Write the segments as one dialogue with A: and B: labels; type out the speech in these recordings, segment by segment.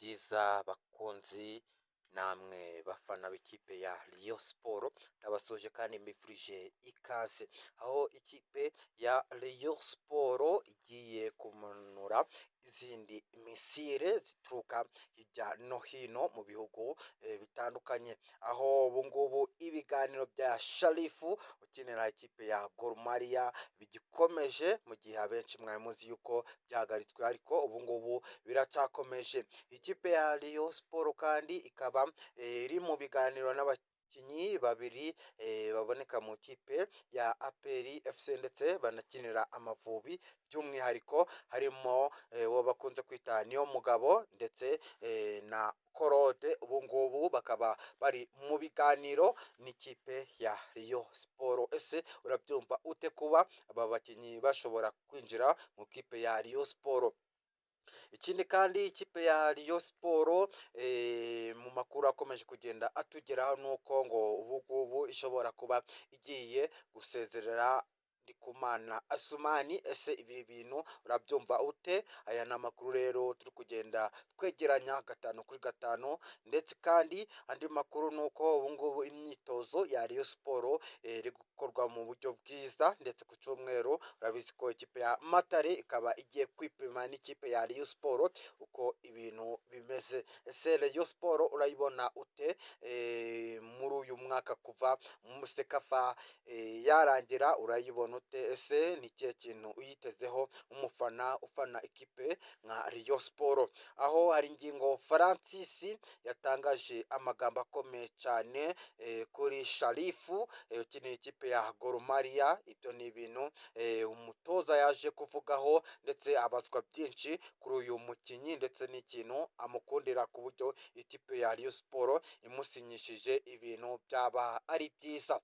A: byiza bakunzi namwe bafana b'ikipe ya Rayon Sport ndabasuje kandi mbifurije ikaze aho ikipe ya Rayon Sport igiye kumanura izindi misile zituruka hirya no hino mu bihugu bitandukanye aho ubu ngubu ibiganiro bya Sharifu ukinira ikipe ya Gor Mahia bigikomeje mu gihe abenshi mwari muzi yuko byahagaritswe ariko ubu ngubu biracyakomeje. Ikipe ya Rayon Sport kandi ikaba iri mu biganiro n'abakinnyi babiri baboneka mu kipe ya APR FC ndetse banakinira Amavubi by'umwihariko harimo uwo bakunze kwita Niyomugabo ndetse na Korode ubu ngubu bakaba bari mu biganiro n'ikipe ya Rayon Sport. Ese urabyumva ute kuba aba bakinnyi bashobora kwinjira mu kipe ya Rayon Sport? Ikindi kandi ikipe ya Rayon Sport mu makuru akomeje kugenda atugeraho nuko ngo ubu ngubu ishobora kuba igiye gusezerera Ndikumana Asumani. Ese ibi bintu urabyumva ute? Aya ni amakuru rero turi kugenda twegeranya gatanu kuri gatanu, ndetse kandi andi makuru nuko ubu ngubu imyitozo ya Rayon Sport iri gukorwa mu buryo bwiza, ndetse ku cyumweru urabizi ko ikipe ya Matare ikaba igiye kwipima n'ikipe ya Rayon Sport uko ibintu bimeze. Ese Rayon Sport urayibona ute muri uyu mwaka kuva mu Sekafa yarangira? Urayibona ute? Ese ni ikihe kintu uyitezeho umufana ufana ikipe nka Rayon Sport? Aho hari ingingo Francis yatangaje amagambo akomeye cyane kuri Sharifu ukinira ikipe ya Gor Mahia. Ibyo ni ibintu umutoza yaje kuvugaho ndetse abazwa byinshi kuri uyu mukinnyi ndetse n'ikintu amukundira ku buryo ikipe ya Rayon Sport imusinyishije ibintu byaba ari byiza.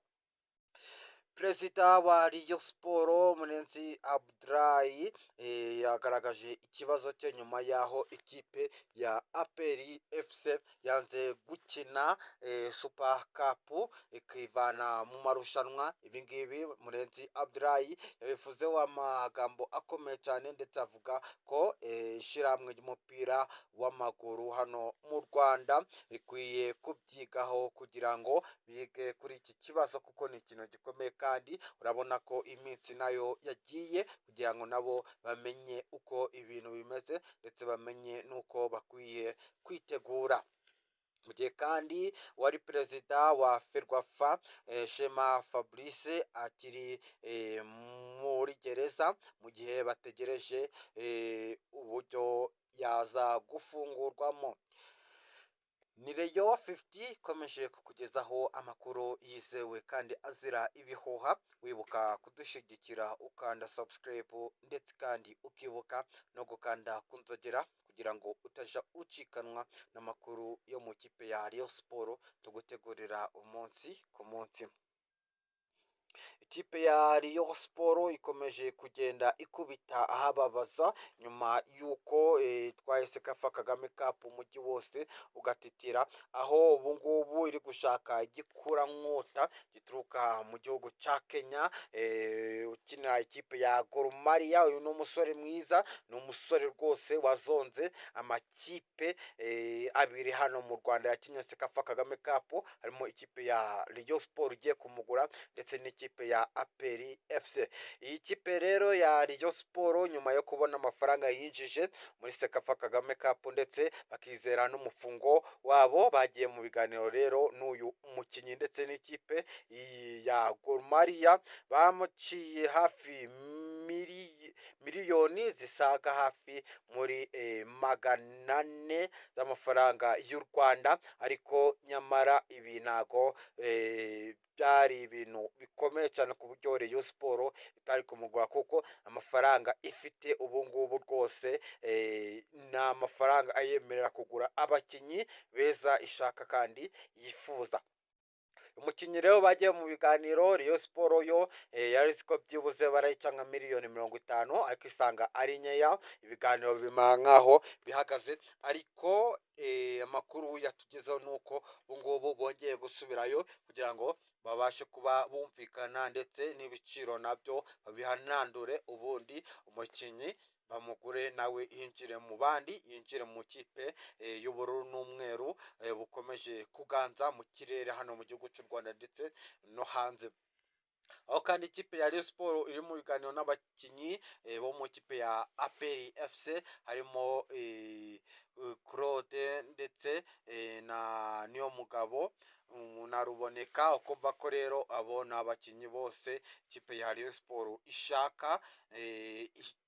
A: Perezida wa Rayon Sport Murenzi Abdulayi yagaragaje ikibazo cye nyuma y'aho ikipe ya APR FC yanze gukina Super Cup ikivana mu marushanwa. Ibi ngibi Murenzi Abdulayi yabivuzeho amagambo akomeye cyane ndetse avuga ko ishyirahamwe ry'umupira w'amaguru hano mu Rwanda rikwiye kubyigaho kugira ngo bige kuri iki kibazo kuko ni ikintu gikomeye, kandi urabona ko iminsi nayo yagiye kugira ngo nabo bamenye uko ibintu bimeze ndetse bamenye n'uko bakwiye kwitegura. Mu gihe kandi wari perezida wa Ferwafa Shema Fabrice akiri muri gereza mu gihe bategereje uburyo yaza gufungurwamo. Ni Rayon 50 ikomeje kukugezaho amakuru yizewe kandi azira ibihuha. Wibuka kudushyigikira ukanda subscribe ndetse kandi ukibuka no gukanda kunzogera kugira ngo utaja ucikanwa n'amakuru yo mu kipe ya Rayon Sport tugutegurira umunsi ku munsi. Ikipe ya Rayon Sport ikomeje kugenda ikubita ahababaza nyuma y'uko twaye Sekafa Kagame Cup umujyi wose ugatitira, aho ubu ngubu iri gushaka igikura nkota gituruka mu gihugu cya Kenya ukinira ikipe ya Gor Mahia. Uyu ni umusore mwiza, ni umusore rwose wazonze amakipe abiri hano mu Rwanda yakinnye Sekafa Kagame Cup, harimo ikipe ya Rayon Sport igiye kumugura ndetse n'ikipe ya APR FC. Iyi kipe rero ya Rayon Sport nyuma yo kubona amafaranga yinjije muri Sekafa Kagame Cup ndetse bakizera n'umufungo wabo, bagiye mu biganiro rero n'uyu mukinnyi ndetse n'ikipe ya Gor Mahia, bamuciye hafi miliyoni zisaga hafi muri 400 z'amafaranga y'u Rwanda, ariko nyamara ibi ntago byari ibintu bikomeye cyane ku buryo Rayon Sport itari kumugura kuko amafaranga ifite ubu ngubu rwose ni amafaranga ayemerera kugura abakinnyi beza ishaka kandi yifuza. Umukinnyi rero bagiye mu biganiro Rayon Sport yo yari ko byibuze barayica nka miliyoni 50, ariko isanga ari nkeya. Ibiganiro bimara nkaho bihagaze, ariko amakuru yatugezeho nuko ubu ngubu bongeye gusubirayo kugira ngo babashe kuba bumvikana ndetse n'ibiciro nabyo babihanandure, ubundi umukinnyi bamugure nawe yinjire mu bandi, yinjire mu kipe y'ubururu n'umweru bukomeje kuganza mu kirere hano mu gihugu cy'u Rwanda ndetse no hanze. Aho kandi ikipe ya Rayon Sports iri mu biganiro n'abakinnyi bo mu kipe ya APR FC harimo Claude ndetse na Niyomugabo na Ruboneka. Ukumva ko rero abo ni abakinnyi bose ikipe ya Rayon Sports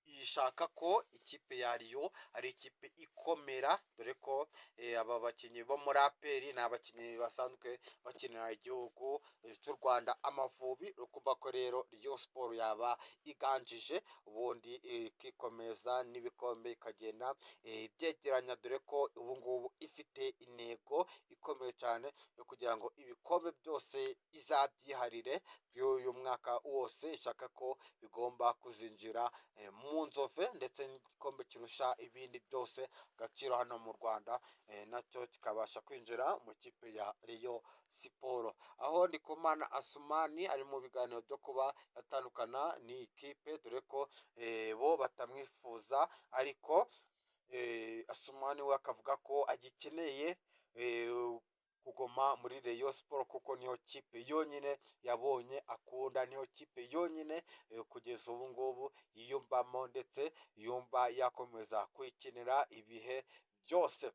A: ishaka ko ikipe ya Rayon ari ikipe ikomera, dore ko aba bakinnyi bo muri APR ni abakinnyi basanzwe bakinira igihugu cy'u Rwanda Amavubi. Ukumva ko rero Rayon Sports yaba iganjije ubundi ikikomeza n'ibikombe ikagenda byegeranya, dore ko ubu ngubu ifite intego ikomeye cyane yo kugira ngo ibikombe byose izabyiharire by'uyu mwaka wose. Ishaka ko bigomba kuzinjira mu nzove, ndetse n'igikombe kirusha ibindi byose agaciro hano mu Rwanda nacyo kikabasha kwinjira mu kipe ya Rayon Sports. Aho Ndikumana Asumani ari mu biganiro byo kuba yatandukana n'ikipe, dore ko bo batamwifuza, ariko Asumani we akavuga ko agikeneye kuguma muri Rayon Sports kuko niyo kipe yonyine yabonye akunda, niyo kipe yonyine kugeza ubu ngubu yiyumvamo ndetse yumva yakomeza kwikinira ibihe byose.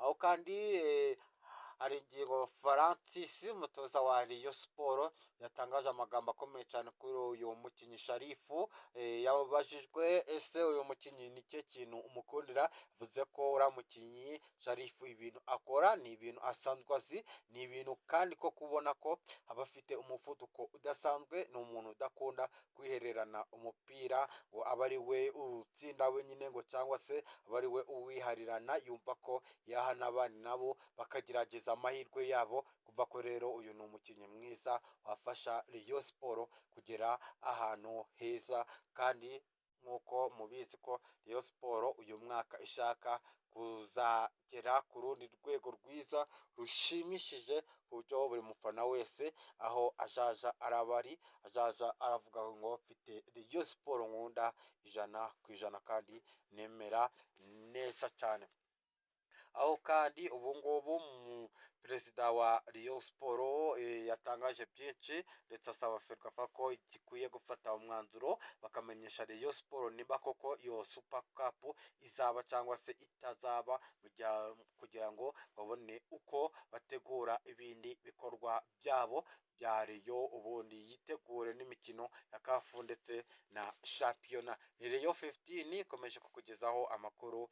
A: Aho kandi hari ingingo Francis umutoza wa Rayon Sports yatangaje amagambo akomeye cyane kuri uyu mukinnyi Sharifu. Yabajijwe ese uyu mukinnyi ni cyo kintu umukundira, bivuze ko uriya mukinnyi Sharifu ibintu akora ni ibintu asanzwe azi, ni ibintu kandi ko kubona ko aba afite umuvuduko udasanzwe, ni umuntu udakunda kwihererana umupira ngo aba ari we utsinda wenyine ngo cyangwa se aba ari we uwiharirana, yumva ko yaha n'abandi nabo bakagerageza amahirwe yabo. Kuva ko rero uyu ni umukinnyi mwiza wafasha Rayon Sports kugera ahantu heza, kandi nk'uko mubizi ko Rayon Sports uyu mwaka ishaka kuzagera ku rundi rwego rwiza rushimishije, ku buryo buri mufana wese aho azaja arabari azaja aravuga ngo mfite Rayon Sports nkunda 100% kandi nemera neza cyane. Aho kandi ubu ngubu perezida wa Rayon Sports yatangaje byinshi ndetse asaba Ferwafa ko gikwiye gufata umwanzuro bakamenyesha Rayon Sports niba koko iyo Super Cup izaba cyangwa se itazaba, kugira ngo babone uko bategura ibindi bikorwa byabo bya Rayon, ubundi yitegure n'imikino ya CAF ndetse na shampiyona. Ni Rayon 15 ikomeje kukugezaho amakuru